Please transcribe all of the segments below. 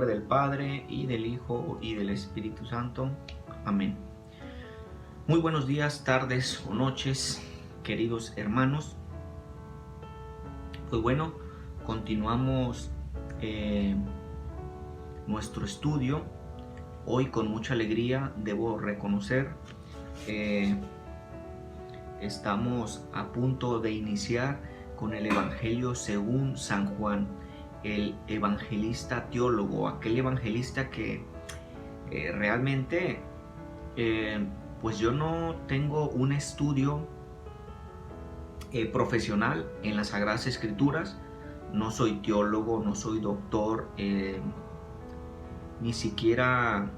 nombre del Padre, y del Hijo, y del Espíritu Santo. Amén. Muy buenos días, tardes o noches, queridos hermanos. Pues bueno, continuamos nuestro estudio. Hoy con mucha alegría debo reconocer, estamos a punto de iniciar con el Evangelio según San Juan, el evangelista teólogo, aquel evangelista que realmente pues yo no tengo un estudio profesional en las Sagradas Escrituras. No soy teólogo, no soy doctor, ni siquiera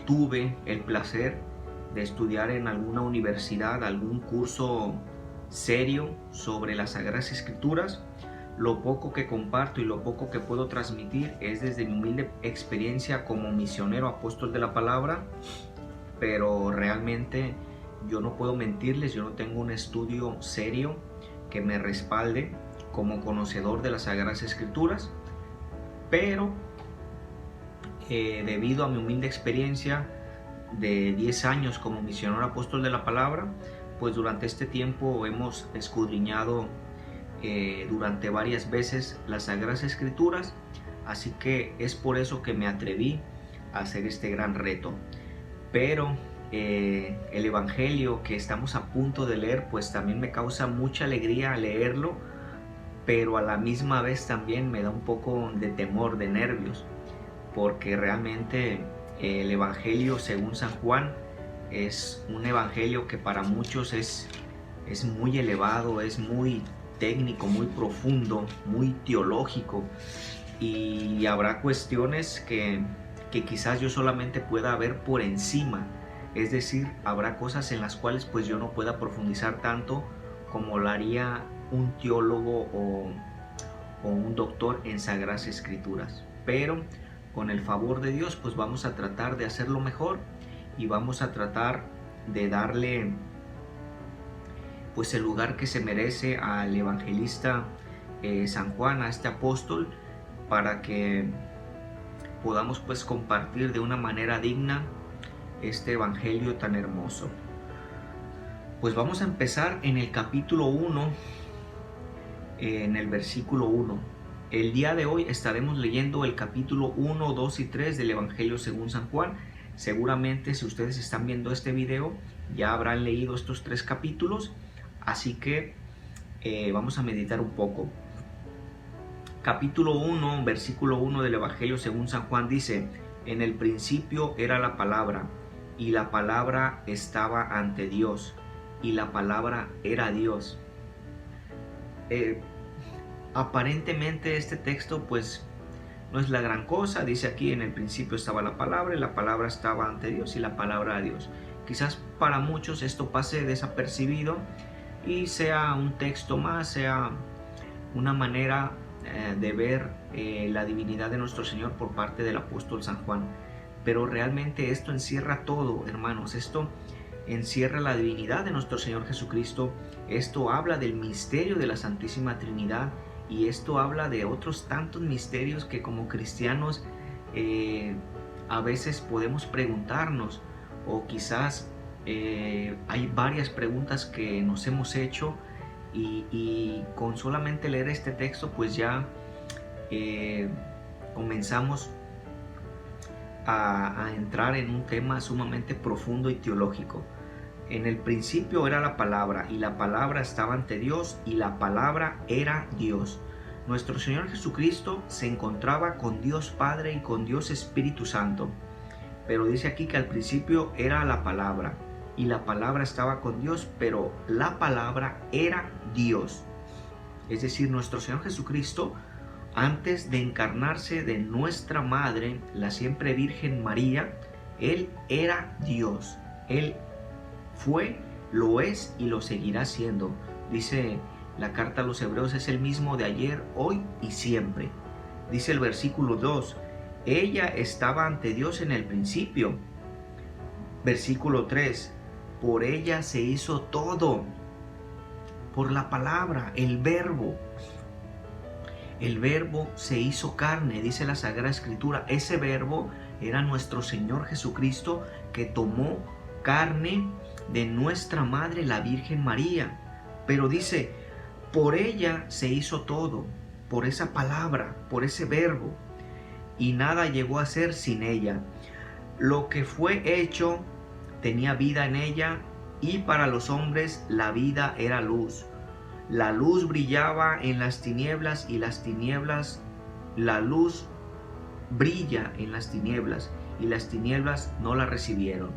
tuve el placer de estudiar en alguna universidad algún curso serio sobre las Sagradas Escrituras. Lo poco que comparto y lo poco que puedo transmitir es desde mi humilde experiencia como misionero apóstol de la palabra, pero realmente yo no puedo mentirles, yo no tengo un estudio serio que me respalde como conocedor de las Sagradas Escrituras, pero debido a mi humilde experiencia de 10 años como misionero apóstol de la palabra, pues durante este tiempo hemos escudriñado durante varias veces las Sagradas Escrituras, así que es por eso que me atreví a hacer este gran reto. Pero el Evangelio que estamos a punto de leer, pues también me causa mucha alegría leerlo, pero a la misma vez también me da un poco de temor, de nervios, porque realmente el Evangelio según San Juan es un evangelio que para muchos es muy elevado, es muy técnico, muy profundo, muy teológico, y habrá cuestiones que quizás yo solamente pueda ver por encima, es decir, habrá cosas en las cuales pues yo no pueda profundizar tanto como lo haría un teólogo o un doctor en Sagradas Escrituras. Pero con el favor de Dios pues vamos a tratar de hacerlo mejor y vamos a tratar de darle pues el lugar que se merece al evangelista San Juan, a este apóstol, para que podamos pues compartir de una manera digna este evangelio tan hermoso. Pues vamos a empezar en el capítulo 1, en el versículo 1. El día de hoy estaremos leyendo el capítulo 1, 2 y 3 del Evangelio según San Juan. Seguramente si ustedes están viendo este video ya habrán leído estos 3 capítulos, así que vamos a meditar un poco. Capítulo 1, versículo 1 del Evangelio según San Juan dice: en el principio era la palabra, y la palabra estaba ante Dios, y la palabra era Dios. Aparentemente este texto pues no es la gran cosa. Dice aquí: en el principio estaba la palabra, y la palabra estaba ante Dios, y la palabra era Dios. Quizás para muchos esto pase desapercibido y sea un texto más, sea una manera de ver la divinidad de nuestro Señor por parte del apóstol San Juan. Pero realmente esto encierra todo, hermanos. Esto encierra la divinidad de nuestro Señor Jesucristo. Esto habla del misterio de la Santísima Trinidad, y esto habla de otros tantos misterios que como cristianos a veces podemos preguntarnos, o quizás hay varias preguntas que nos hemos hecho, y con solamente leer este texto pues ya comenzamos a entrar en un tema sumamente profundo y teológico. En el principio era la palabra, y la palabra estaba ante Dios, y la palabra era Dios. Nuestro Señor Jesucristo se encontraba con Dios Padre y con Dios Espíritu Santo. Pero dice aquí que al principio era la palabra, y la palabra estaba con Dios, pero la palabra era Dios. Es decir, nuestro Señor Jesucristo, antes de encarnarse de nuestra madre, la siempre Virgen María, Él era Dios. Él fue, lo es y lo seguirá siendo. Dice la carta a los Hebreos: es el mismo de ayer, hoy y siempre. Dice el versículo 2: ella estaba ante Dios en el principio. Versículo 3: por ella se hizo todo, por la palabra, el verbo. El verbo se hizo carne, dice la Sagrada Escritura. Ese verbo era nuestro Señor Jesucristo, que tomó carne de nuestra madre, la Virgen María. Pero dice, por ella se hizo todo, por esa palabra, por ese verbo, y nada llegó a ser sin ella. Lo que fue hecho tenía vida en ella, y para los hombres la vida era luz. La luz brillaba en las tinieblas, y la luz brilla en las tinieblas, y las tinieblas no la recibieron.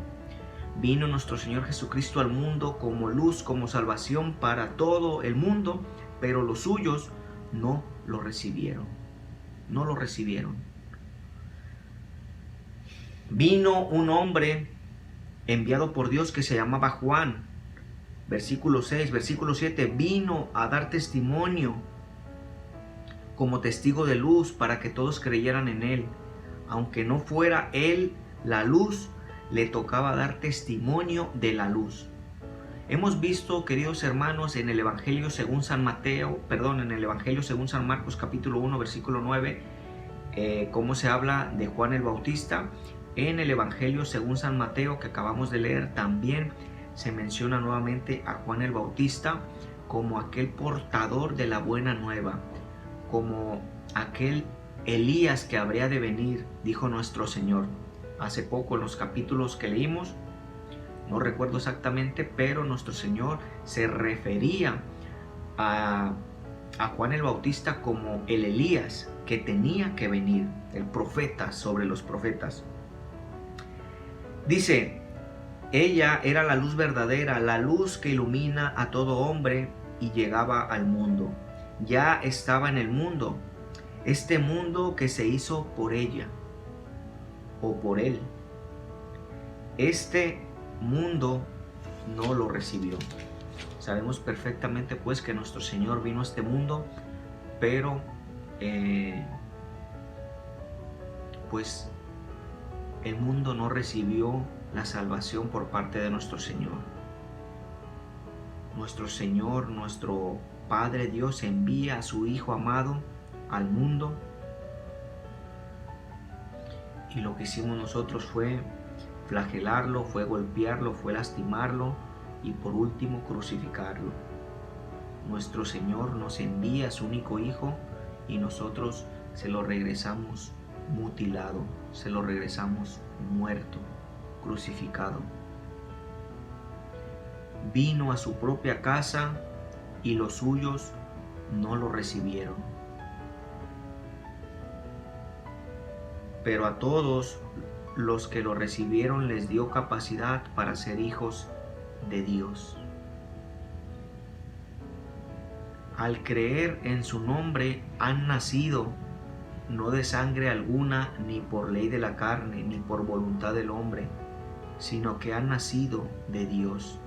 Vino nuestro Señor Jesucristo al mundo como luz, como salvación para todo el mundo, pero los suyos no lo recibieron. No lo recibieron. Vino un hombre enviado por Dios que se llamaba Juan. Versículo 6, versículo 7, vino a dar testimonio como testigo de luz para que todos creyeran en él. Aunque no fuera él la luz, le tocaba dar testimonio de la luz. Hemos visto, queridos hermanos, en el Evangelio según San Marcos capítulo 1, versículo 9, cómo se habla de Juan el Bautista. En el Evangelio según San Mateo, que acabamos de leer, también se menciona nuevamente a Juan el Bautista como aquel portador de la buena nueva, como aquel Elías que habría de venir, dijo nuestro Señor. Hace poco, en los capítulos que leímos, no recuerdo exactamente, pero nuestro Señor se refería a Juan el Bautista como el Elías que tenía que venir, el profeta sobre los profetas. Dice, ella era la luz verdadera, la luz que ilumina a todo hombre y llegaba al mundo. Ya estaba en el mundo, este mundo que se hizo por ella o por él. Este mundo no lo recibió. Sabemos perfectamente pues que nuestro Señor vino a este mundo, pero pues el mundo no recibió la salvación por parte de nuestro Señor. Nuestro Señor, nuestro Padre Dios, envía a su Hijo amado al mundo, y lo que hicimos nosotros fue flagelarlo, fue golpearlo, fue lastimarlo y por último crucificarlo. Nuestro Señor nos envía a su único Hijo y nosotros se lo regresamos mutilado, se lo regresamos muerto, crucificado. Vino a su propia casa y los suyos no lo recibieron. Pero a todos los que lo recibieron les dio capacidad para ser hijos de Dios. Al creer en su nombre han nacido, no de sangre alguna, ni por ley de la carne, ni por voluntad del hombre, sino que han nacido de Dios.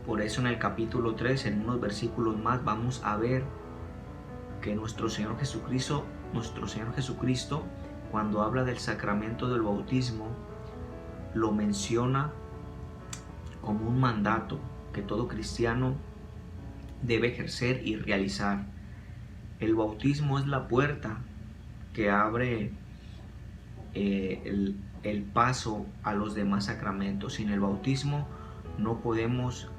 Por eso en el capítulo 3, en unos versículos más, vamos a ver que nuestro Señor Jesucristo, cuando habla del sacramento del bautismo, lo menciona como un mandato que todo cristiano debe ejercer y realizar. El bautismo es la puerta que abre el paso a los demás sacramentos. Sin el bautismo no podemos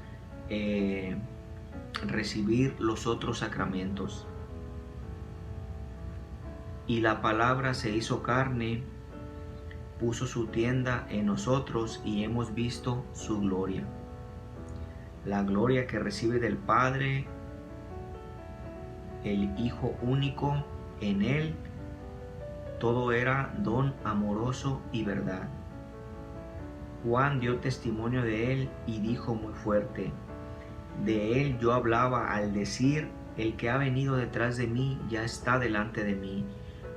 recibir los otros sacramentos. Y la palabra se hizo carne, puso su tienda en nosotros y hemos visto su gloria. La gloria que recibe del Padre, el Hijo único, en él todo era don amoroso y verdad. Juan dio testimonio de él y dijo muy fuerte: de él yo hablaba al decir, el que ha venido detrás de mí ya está delante de mí,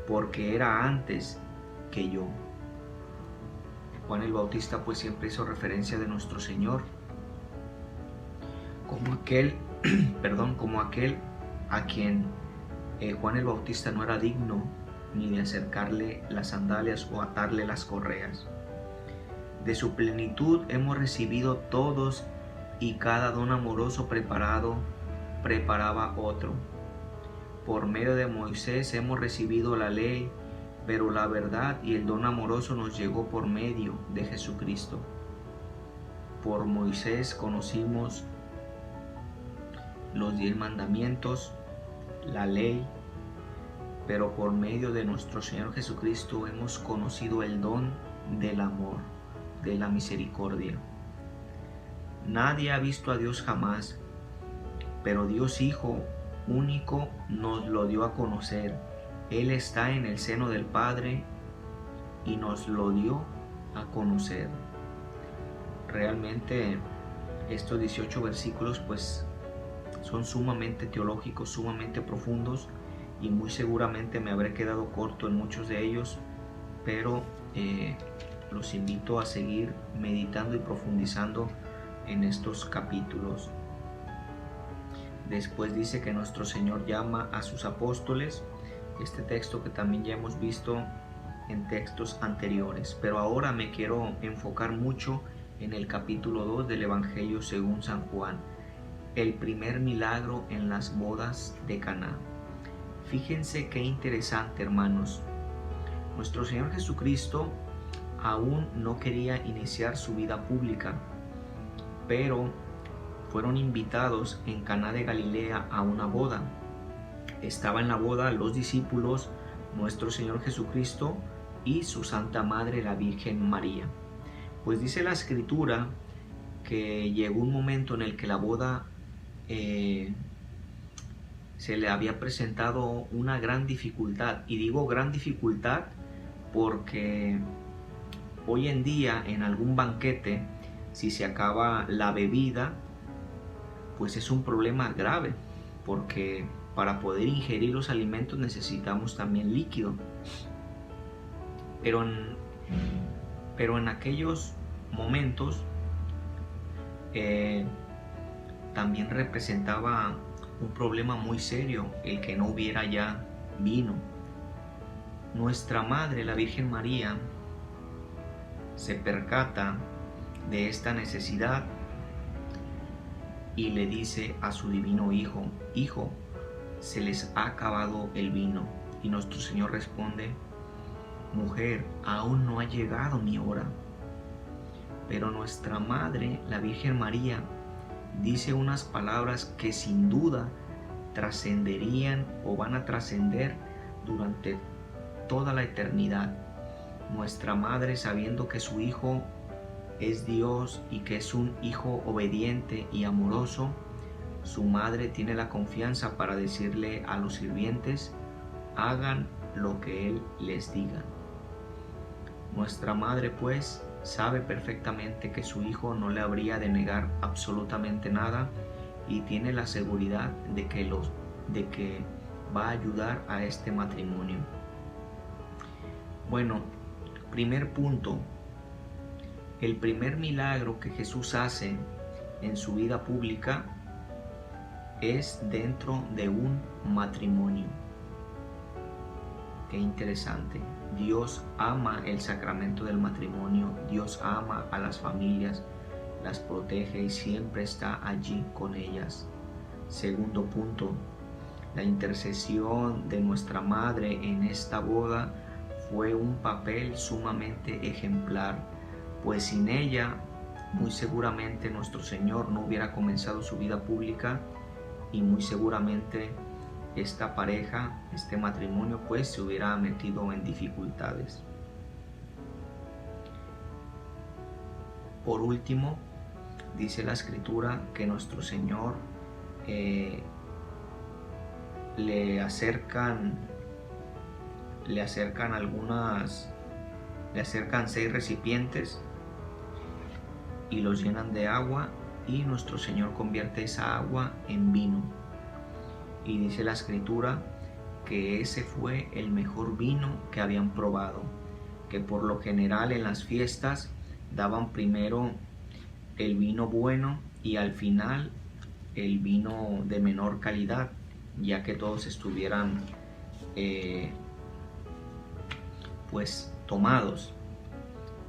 porque era antes que yo. Juan el Bautista pues siempre hizo referencia de nuestro Señor como aquel a quien Juan el Bautista no era digno ni de acercarle las sandalias o atarle las correas. De su plenitud hemos recibido todos, y cada don amoroso preparaba otro. Por medio de Moisés hemos recibido la ley, pero la verdad y el don amoroso nos llegó por medio de Jesucristo. Por Moisés conocimos los 10 mandamientos, la ley, pero por medio de nuestro Señor Jesucristo hemos conocido el don del amor, de la misericordia. Nadie ha visto a Dios jamás, pero Dios Hijo único nos lo dio a conocer. Él está en el seno del Padre y nos lo dio a conocer. Realmente estos 18 versículos pues son sumamente teológicos, sumamente profundos, y muy seguramente me habré quedado corto en muchos de ellos, pero los invito a seguir meditando y profundizando en estos capítulos. Después dice que nuestro Señor llama a sus apóstoles, este texto que también ya hemos visto en textos anteriores, pero ahora me quiero enfocar mucho en el capítulo 2 del Evangelio según San Juan, el primer milagro en las bodas de Caná. Fíjense qué interesante, hermanos. Nuestro Señor Jesucristo aún no quería iniciar su vida pública, pero fueron invitados en Caná de Galilea a una boda. Estaba en la boda los discípulos, nuestro Señor Jesucristo y su Santa Madre, la Virgen María. Pues dice la Escritura que llegó un momento en el que la boda se le había presentado una gran dificultad. Y digo gran dificultad porque hoy en día en algún banquete, si se acaba la bebida, pues es un problema grave, porque para poder ingerir los alimentos necesitamos también líquido. Pero en aquellos momentos también representaba un problema muy serio el que no hubiera ya vino. Nuestra Madre, la Virgen María, se percata de esta necesidad y le dice a su divino Hijo: Hijo, se les ha acabado el vino. Y nuestro Señor responde: Mujer, aún no ha llegado mi hora. Pero nuestra Madre, la Virgen María, dice unas palabras que sin duda trascenderían o van a trascender durante toda la eternidad. Nuestra Madre, sabiendo que su Hijo es Dios y que es un Hijo obediente y amoroso, su Madre tiene la confianza para decirle a los sirvientes: hagan lo que Él les diga. Nuestra Madre pues sabe perfectamente que su Hijo no le habría de negar absolutamente nada y tiene la seguridad de que va a ayudar a este matrimonio. Bueno, primer punto, el primer milagro que Jesús hace en su vida pública es dentro de un matrimonio. Qué interesante. Dios ama el sacramento del matrimonio, Dios ama a las familias, las protege y siempre está allí con ellas. Segundo punto, la intercesión de nuestra Madre en esta boda fue un papel sumamente ejemplar, pues sin ella muy seguramente nuestro Señor no hubiera comenzado su vida pública y muy seguramente esta pareja, este matrimonio, pues se hubiera metido en dificultades. Por último, dice la Escritura que nuestro Señor le acercan 6 recipientes y los llenan de agua, y nuestro Señor convierte esa agua en vino. Y dice la Escritura que ese fue el mejor vino que habían probado, que por lo general en las fiestas daban primero el vino bueno y al final el vino de menor calidad, ya que todos estuvieran pues tomados.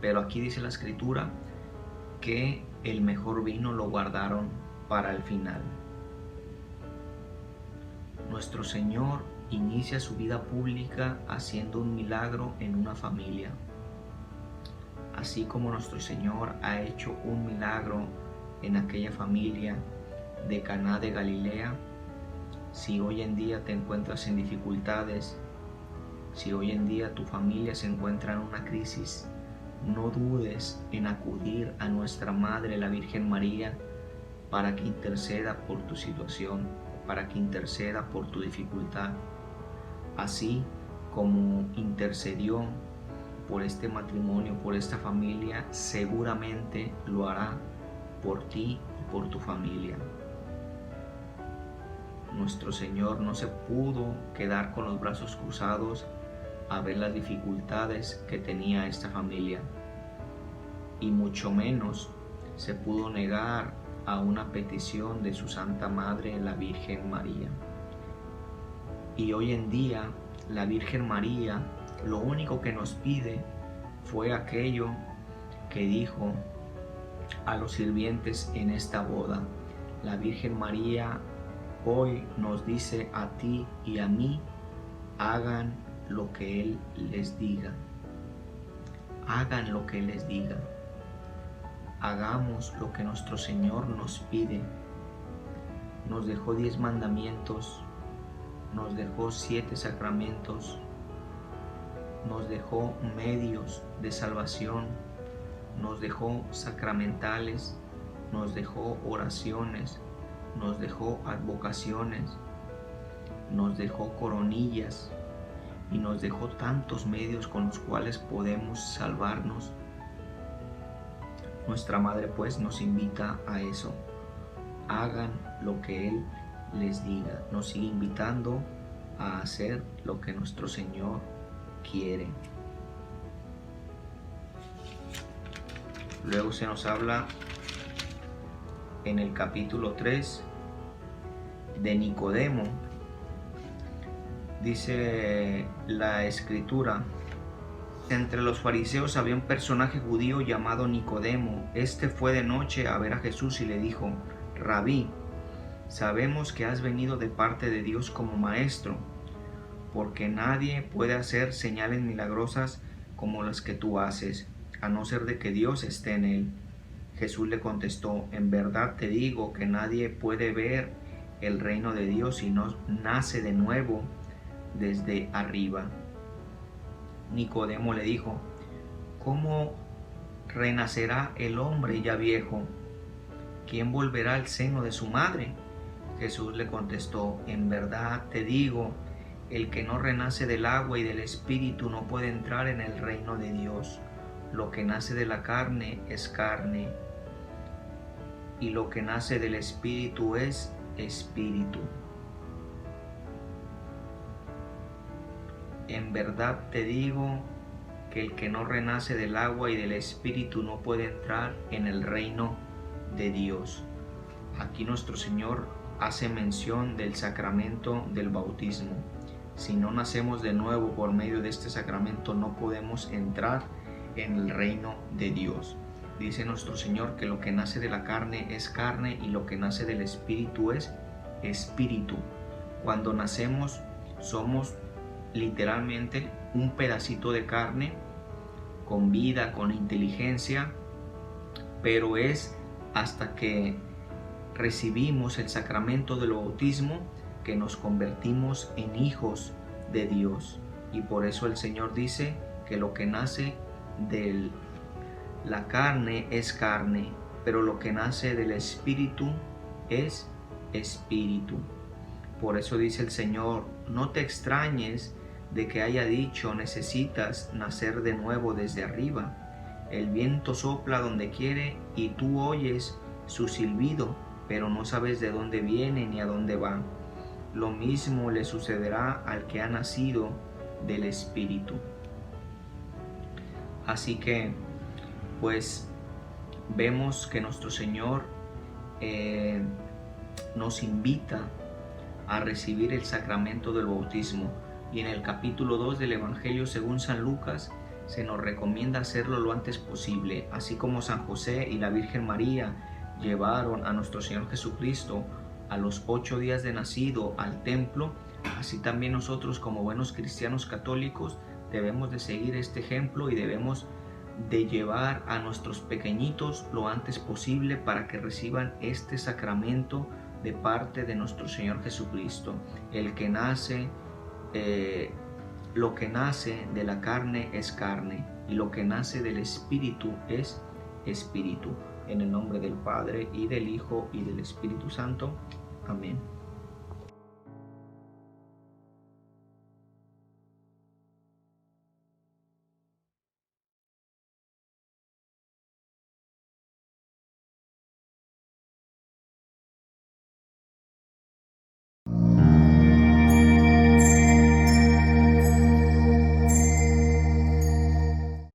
Pero aquí dice la Escritura que el mejor vino lo guardaron para el final. Nuestro Señor inicia su vida pública haciendo un milagro en una familia. Así como nuestro Señor ha hecho un milagro en aquella familia de Caná de Galilea, si hoy en día te encuentras en dificultades, si hoy en día tu familia se encuentra en una crisis, no dudes en acudir a nuestra Madre, la Virgen María, para que interceda por tu situación, para que interceda por tu dificultad. Así como intercedió por este matrimonio, por esta familia, seguramente lo hará por ti y por tu familia. Nuestro Señor no se pudo quedar con los brazos cruzados a ver las dificultades que tenía esta familia, y mucho menos se pudo negar a una petición de su Santa Madre, la Virgen María. Y hoy en día la Virgen María lo único que nos pide fue aquello que dijo a los sirvientes en esta boda. La Virgen María hoy nos dice a ti y a mí: hagan lo que Él les diga. Hagan lo que Él les diga. Hagamos lo que nuestro Señor nos pide. Nos dejó 10 mandamientos, nos dejó 7 sacramentos, nos dejó medios de salvación, nos dejó sacramentales, nos dejó oraciones, nos dejó advocaciones, nos dejó coronillas y nos dejó tantos medios con los cuales podemos salvarnos. Nuestra Madre pues nos invita a eso. Hagan lo que Él les diga. Nos sigue invitando a hacer lo que nuestro Señor quiere. Luego se nos habla en el capítulo 3 de Nicodemo. Dice la Escritura: entre los fariseos había un personaje judío llamado Nicodemo. Este fue de noche a ver a Jesús y le dijo: Rabí, sabemos que has venido de parte de Dios como maestro, porque nadie puede hacer señales milagrosas como las que tú haces, a no ser de que Dios esté en él. Jesús le contestó: en verdad te digo que nadie puede ver el reino de Dios si no nace de nuevo desde arriba. Nicodemo le dijo: ¿cómo renacerá el hombre ya viejo? ¿Quién volverá al seno de su madre? Jesús le contestó: en verdad te digo, el que no renace del agua y del Espíritu no puede entrar en el reino de Dios. Lo que nace de la carne es carne, y lo que nace del Espíritu es espíritu. En verdad te digo que el que no renace del agua y del Espíritu no puede entrar en el reino de Dios. Aquí nuestro Señor hace mención del sacramento del bautismo. Si no nacemos de nuevo por medio de este sacramento, no podemos entrar en el reino de Dios. Dice nuestro Señor que lo que nace de la carne es carne y lo que nace del Espíritu es espíritu. Cuando nacemos somos literalmente un pedacito de carne con vida, con inteligencia, pero es hasta que recibimos el sacramento del bautismo que nos convertimos en hijos de Dios. Y por eso el Señor dice que lo que nace de la carne es carne, pero lo que nace del Espíritu es espíritu. Por eso dice el Señor: no te extrañes de que haya dicho, necesitas nacer de nuevo desde arriba. El viento sopla donde quiere y tú oyes su silbido, pero no sabes de dónde viene ni a dónde va. Lo mismo le sucederá al que ha nacido del Espíritu. Así que, pues, vemos que nuestro Señor nos invita a recibir el sacramento del bautismo. Y en el capítulo 2 del Evangelio según San Lucas se nos recomienda hacerlo lo antes posible, así como San José y la Virgen María llevaron a nuestro Señor Jesucristo a los 8 días de nacido al templo, así también nosotros como buenos cristianos católicos debemos de seguir este ejemplo y debemos de llevar a nuestros pequeñitos lo antes posible para que reciban este sacramento de parte de nuestro Señor Jesucristo. El que nace, lo que nace de la carne es carne, y lo que nace del Espíritu es Espíritu. En el nombre del Padre, y del Hijo, y del Espíritu Santo. Amén.